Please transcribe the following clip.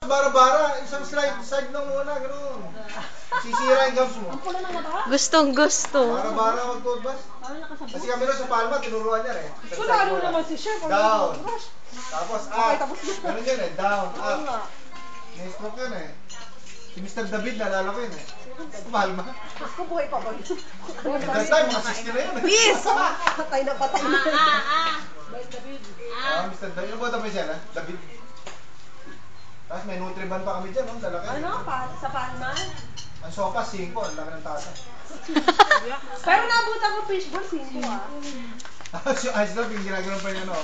Bara-bara, isang side lang muna, gano'n. Sisira yung gums mo. Gustong gusto. Bara-bara mag-toothbrush. Kasi kami nun sa Palma, tinuruan niya eh. Lalo naman si Chef. Down. Tapos up. Ganun yun eh, down, up. May-stroke yun eh. Si Mr. David, nalala ko yun eh. Sa Palma. Ako buhay pa ba? That time, mga 60 na yun eh. Yes! Patay na patay na. Mr. David. Ano ba tayo siya na? David. Tapos may Nutriban pa kami dyan, no? Lalaki. Ano? Sa Palma? Ang sofa, 5. Ang laki ng tasa. Pero nabutan ko fishball, 5 ah. Tapos yung ice love, yung ginagawa pa yun, ano?